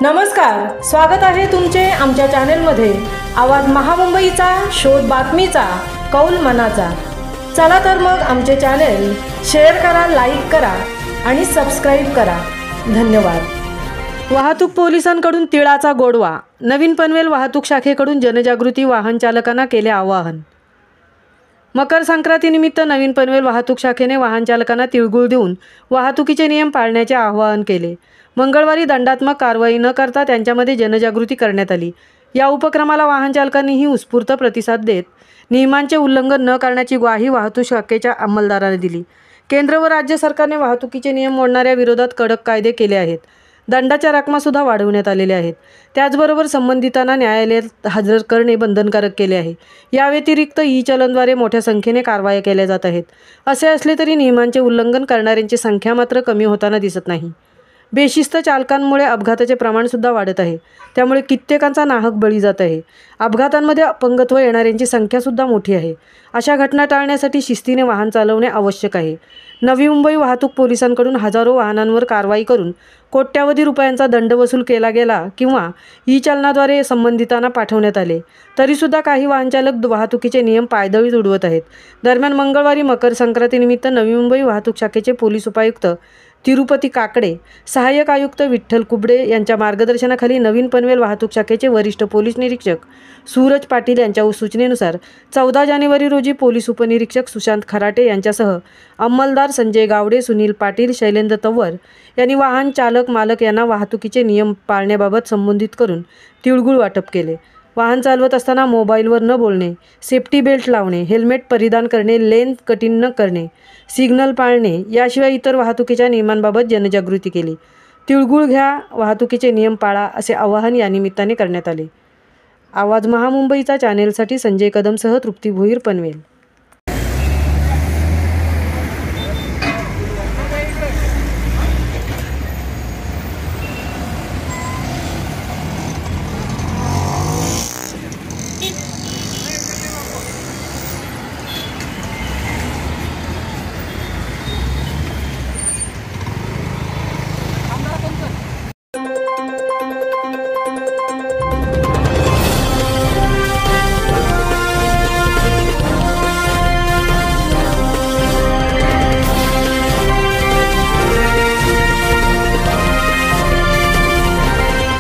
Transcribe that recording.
नमस्कार, स्वागत आहे तुमचे आमच्या चॅनलमध्ये। आवाज महामुंबईचा, शोध बातमीचा, कौल मनाचा। चला तर मग आमचे चॅनल शेअर करा, लाईक करा आणि सबस्क्राइब करा। धन्यवाद। वाहतूक पोलिसांकडून तिळाचा गोडवा। नवीन पनवेल वाहतूक शाखेकडून जनजागृती, वाहन चालकांना केले आवाहन। मकर संक्रांतीनिमित्त नवीन पनवेल वाहतूक शाखेने वाहन चालकांना तिळगुळ देऊन वाहतुकीचे नियम पाळण्याचे आवाहन केले। मंगळवारी दंडात्मक कारवाई न करता त्यांच्यामध्ये जनजागृती करण्यात आली। या उपक्रमाला वाहन चालकांनीही उत्स्फूर्त प्रतिसाद देत नियमांचे उल्लंघन न करण्याची ग्वाही वाहतूक शाखेच्या अंमलदारांनी दिली। केंद्र व राज्य सरकारने वाहतुकीचे नियम मोडणाऱ्या विरोधात कडक कायदे केले आहेत। दंडाच्या रकमासुद्धा वाढवण्यात आलेल्या आहेत। त्याचबरोबर संबंधितांना न्यायालयात हजर करणे बंधनकारक केले आहे। या व्यतिरिक्त ई-चलनद्वारे मोठ्या संख्येने कारवाया केल्या जात आहेत। असे असले तरी नियमांचे उल्लंघन करणाऱ्यांची संख्या मात्र कमी होताना दिसत नाही। बेशिस्त चालकांमुळे अपघाताचे प्रमाणसुद्धा वाढत आहे। त्यामुळे कित्येकांचा नाहक बळी जात आहे। अपघातांमध्ये अपंगत्व येणाऱ्यांची संख्यासुद्धा मोठी आहे। अशा घटना टाळण्यासाठी शिस्तीने वाहन चालवणे आवश्यक आहे। नवी मुंबई वाहतूक पोलिसांकडून हजारो वाहनांवर कारवाई करून कोट्यावधी रुपयांचा दंड वसूल केला गेला किंवा ई-चलनाद्वारे संबंधितांना पाठवण्यात आले, तरीसुद्धा काही वाहनचालक वाहतुकीचे नियम पायदळी उडवत आहेत। दरम्यान मंगळवारी मकर संक्रांतीनिमित्त नवी मुंबई वाहतूक शाखेचे पोलीस उपायुक्त तिरुपती काकडे, सहाय्यक आयुक्त विठ्ठल कुबडे यांच्या मार्गदर्शनाखाली नवीन पनवेल वाहतूक शाखेचे वरिष्ठ पोलीस निरीक्षक सूरज पाटील यांच्या सूचनेनुसार 14 जानेवारी रोजी पोलीस उपनिरीक्षक सुशांत खराटे यांच्यासह अंमलदार संजय गावडे, सुनील पाटील, शैलेंद्र तव्वर यांनी वाहन चालक मालक यांना वाहतुकीचे नियम पाळण्याबाबत संबोधित करून तिळगुळ वाटप केले। वाहन चालवत असताना मोबाईलवर न बोलणे, सेफ्टी बेल्ट लावणे, हेल्मेट परिधान करणे, लेन कटिंग न करणे, सिग्नल पाळणे याशिवाय इतर वाहतुकीच्या नियमांबाबत जनजागृती केली। तिळगुळ घ्या, वाहतुकीचे नियम पाळा असे आवाहन या निमित्ताने करण्यात आले। आवाज महामुंबईचा चॅनेलसाठी संजय कदमसह तृप्ती भोईर, पनवेल।